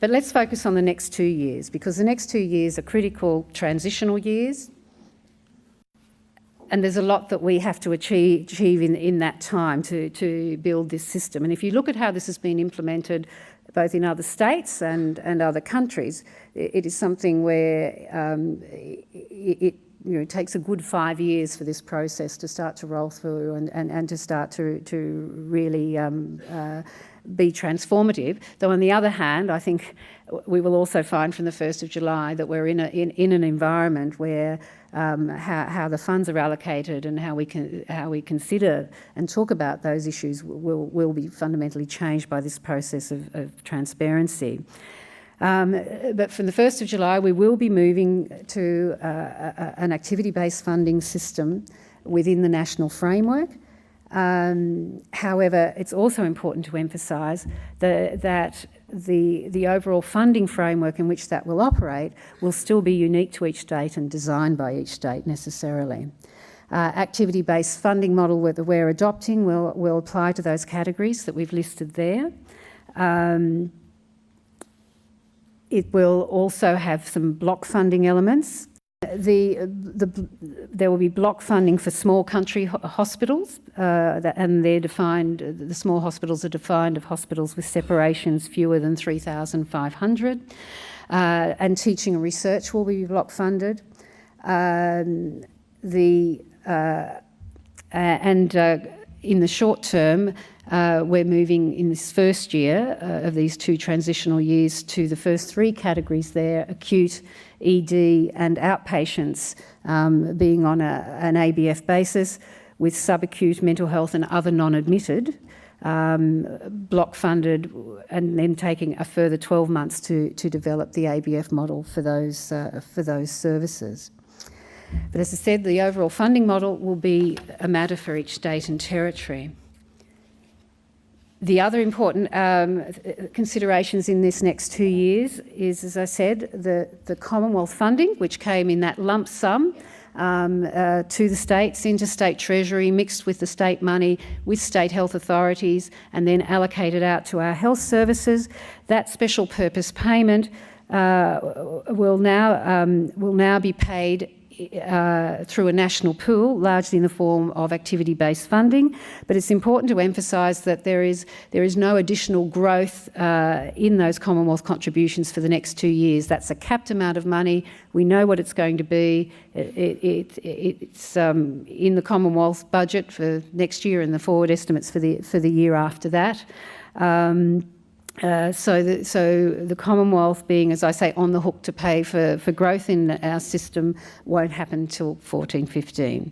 But let's focus on the next 2 years, because the next 2 years are critical transitional years, and there's a lot that we have to achieve in that time to build this system. And if you look at how this has been implemented both in other states and other countries, it is something where it takes a good 5 years for this process to start to roll through and to start to really be transformative. Though on the other hand, I think we will also find from the 1st of July that we're in an environment where how the funds are allocated and how we consider and talk about those issues will be fundamentally changed by this process of transparency. But from the 1st of July, we will be moving to an activity-based funding system within the national framework. However, it's also important to emphasise that the overall funding framework in which that will operate will still be unique to each state and designed by each state necessarily. Activity-based funding model that we're adopting will apply to those categories that we've listed there. It will also have some block funding elements. There will be block funding for small country hospitals, and they're defined, the small hospitals are defined of hospitals with separations fewer than 3,500. And teaching and research will be block funded. In the short term, we're moving in this first year of these 2 transitional years to the first 3 categories there, acute, ED and outpatients being on an ABF basis, with subacute mental health and other non-admitted block funded, and then taking a further 12 months to develop the ABF model for those services. But as I said, the overall funding model will be a matter for each state and territory. The other important considerations in this next 2 years is, as I said, the Commonwealth funding, which came in that lump sum to the states, into state treasury, mixed with the state money, with state health authorities, and then allocated out to our health services. That special purpose payment will now be paid through a national pool, largely in the form of activity-based funding. But it's important to emphasise that there is no additional growth in those Commonwealth contributions for the next 2 years. That's a capped amount of money. We know what it's going to be. It's in the Commonwealth budget for next year and the forward estimates for the year after that. So the Commonwealth being, as I say, on the hook to pay for growth in our system won't happen until 14-15.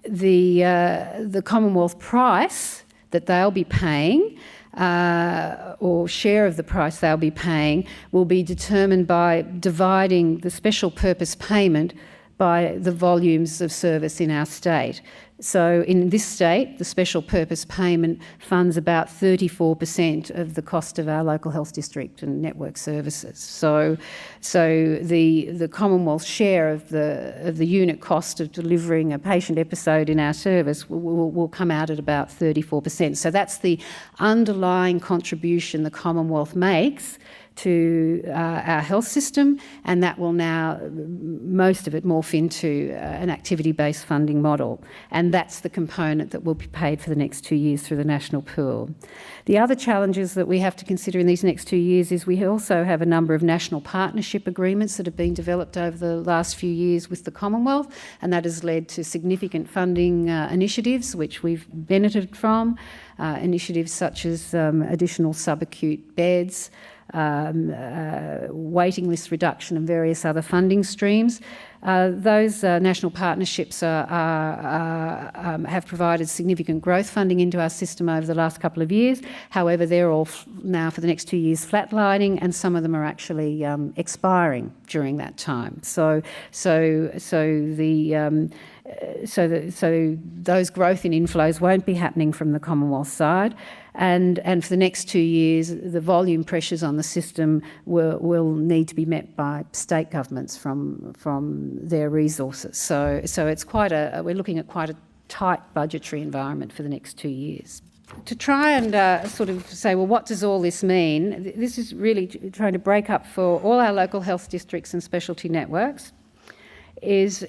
The Commonwealth price that they'll be paying, or share of the price they'll be paying, will be determined by dividing the special purpose payment by the volumes of service in our state. So in this state, the special purpose payment funds about 34% of the cost of our local health district and network services. So the Commonwealth share of the unit cost of delivering a patient episode in our service will come out at about 34%. So that's the underlying contribution the Commonwealth makes to our health system, and that will now, most of it, morph into an activity-based funding model. And that's the component that will be paid for the next 2 years through the national pool. The other challenges that we have to consider in these next 2 years is we also have a number of national partnership agreements that have been developed over the last few years with the Commonwealth, and that has led to significant funding initiatives which we've benefited from, initiatives such as additional subacute beds, waiting list reduction and various other funding streams. Those national partnerships have provided significant growth funding into our system over the last couple of years. However, they're all now for the next 2 years flatlining, and some of them are actually expiring during that time. So those growth in inflows won't be happening from the Commonwealth side. And for the next 2 years, the volume pressures on the system will need to be met by state governments from their resources. So it's we're looking at quite a tight budgetary environment for the next 2 years. to try and sort of say, well, what does all this mean? This is really trying to break up for all our local health districts and specialty networks is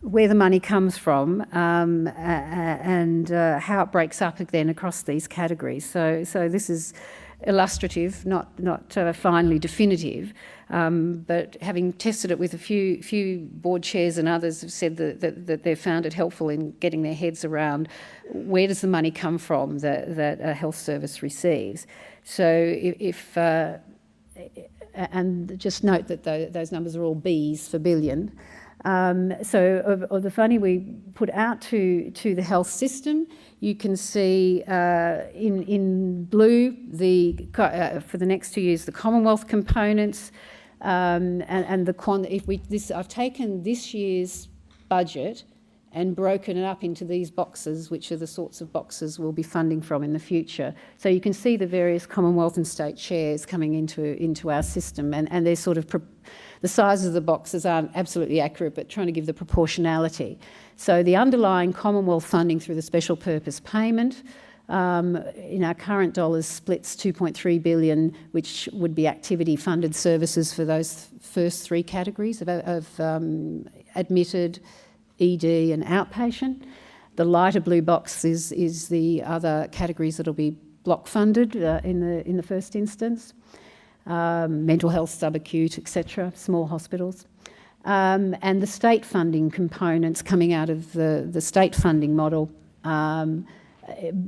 where the money comes from and how it breaks up again across these categories. So this is illustrative, not finally definitive, but having tested it with a few board chairs and others have said that they've found it helpful in getting their heads around where does the money come from that a health service receives. So and just note that those numbers are all Bs for billion. So of the funding we put out to the health system, you can see in blue for the next 2 years the Commonwealth components, and I've taken this year's budget and broken it up into these boxes, which are the sorts of boxes we'll be funding from in the future. So you can see the various Commonwealth and state shares coming into our system, and they're sort of the sizes of the boxes aren't absolutely accurate, but trying to give the proportionality. So the underlying Commonwealth funding through the special purpose payment, in our current dollars, splits 2.3 billion, which would be activity funded services for those first three categories of admitted, ED and outpatient. The lighter blue box is the other categories that'll be block funded in the first instance. Mental health, subacute, etc., small hospitals. And the state funding components coming out of the state funding model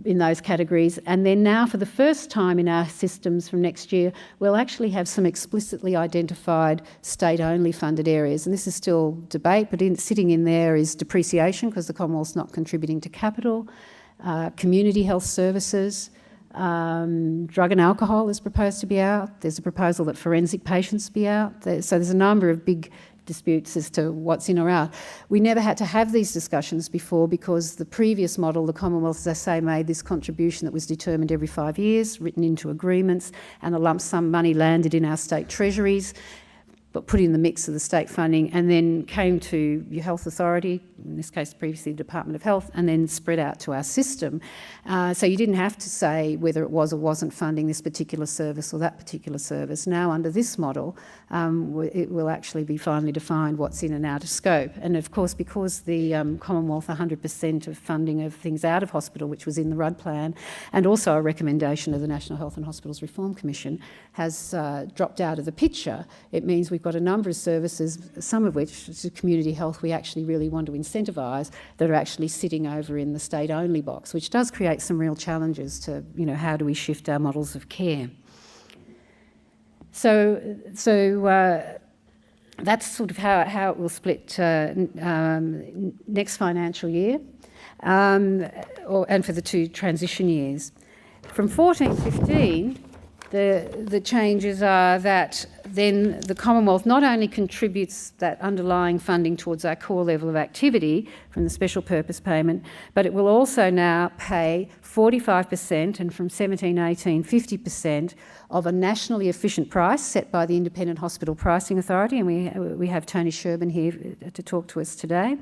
in those categories. And then now, for the first time in our systems from next year, we'll actually have some explicitly identified state-only funded areas. And this is still debate, but sitting in there is depreciation, because the Commonwealth's not contributing to capital, community health services, drug and alcohol is proposed to be out. There's a proposal that forensic patients be out. So there's a number of big disputes as to what's in or out. We never had to have these discussions before because the previous model, the Commonwealth, as I say, made this contribution that was determined every 5 years, written into agreements, and a lump sum money landed in our state treasuries, but put in the mix of the state funding, and then came to your health authority, in this case previously the Department of Health, and then spread out to our system. So you didn't have to say whether it was or wasn't funding this particular service or that particular service. Now under this model, it will actually be finely defined what's in and out of scope. And of course, because the Commonwealth 100% of funding of things out of hospital, which was in the RUD plan, and also a recommendation of the National Health and Hospitals Reform Commission, has dropped out of the picture, it means we've got a number of services, some of which, which is community health, we actually really want to incentivise, that are actually sitting over in the state-only box, which does create some real challenges to, how do we shift our models of care. So that's sort of how it will split next financial year, and for the two transition years. From 14-15, the changes are that then the Commonwealth not only contributes that underlying funding towards our core level of activity from the special purpose payment, but it will also now pay 45% and from 17-18, 50% of a nationally efficient price set by the Independent Hospital Pricing Authority, and we have Tony Sherburn here to talk to us today.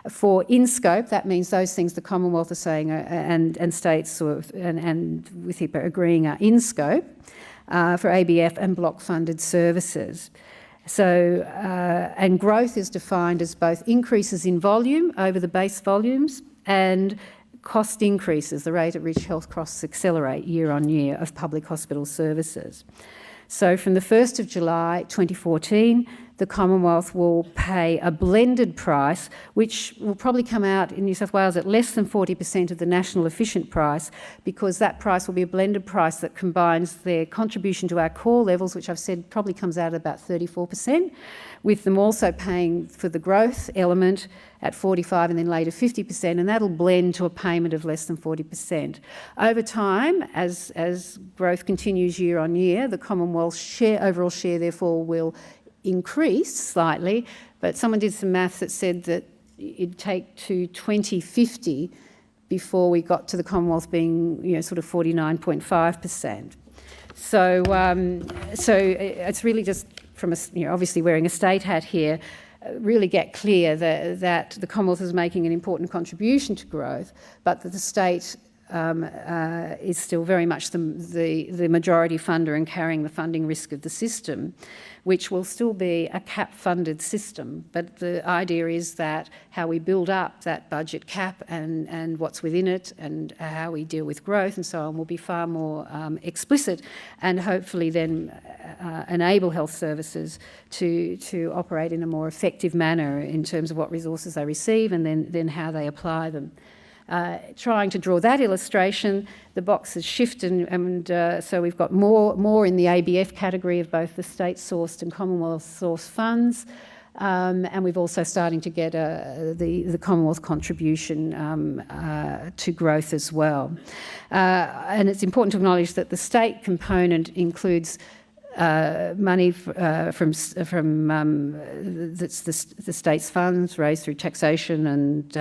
For in-scope, that means those things the Commonwealth are saying and states and with HIPAA agreeing are in-scope for ABF and block-funded services. So, and growth is defined as both increases in volume over the base volumes and cost increases, the rate at which health costs accelerate year on year of public hospital services. So from the 1st of July 2014, the Commonwealth will pay a blended price, which will probably come out in New South Wales at less than 40% of the national efficient price, because that price will be a blended price that combines their contribution to our core levels, which I've said probably comes out at about 34%, with them also paying for the growth element at 45% and then later 50%, and that'll blend to a payment of less than 40%. Over time, as growth continues year on year, the Commonwealth's overall share therefore will increase slightly, but someone did some maths that said that it'd take to 2050 before we got to the Commonwealth being, sort of 49.5%. So it's really just from obviously wearing a state hat here, really get clear that the Commonwealth is making an important contribution to growth, but that the state is still very much the majority funder and carrying the funding risk of the system, which will still be a cap-funded system. But the idea is that how we build up that budget cap and what's within it and how we deal with growth and so on will be far more explicit, and hopefully then enable health services to operate in a more effective manner in terms of what resources they receive and then how they apply them. Trying to draw that illustration, the boxes shift and so we've got more in the ABF category of both the state-sourced and Commonwealth-sourced funds, and we've also starting to get the Commonwealth contribution to growth as well. And it's important to acknowledge that the state component includes money from the state's funds raised through taxation and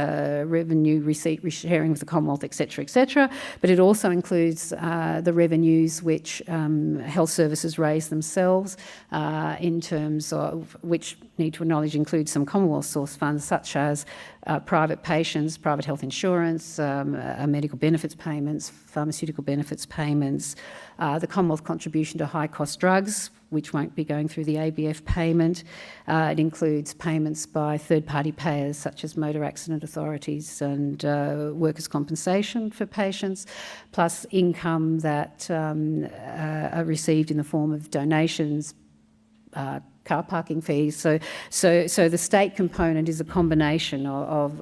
revenue receipt sharing with the Commonwealth, etc., but it also includes the revenues which health services raise themselves in terms of, which need to acknowledge include some Commonwealth source funds such as private patients, private health insurance, medical benefits payments, pharmaceutical benefits payments, the Commonwealth contribution to high-cost drugs, which won't be going through the ABF payment. It includes payments by third-party payers such as motor accident authorities and workers' compensation for patients, plus income that are received in the form of donations, car parking fees. So the state component is a combination of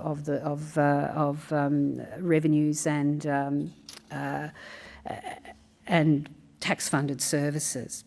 revenues and tax-funded services.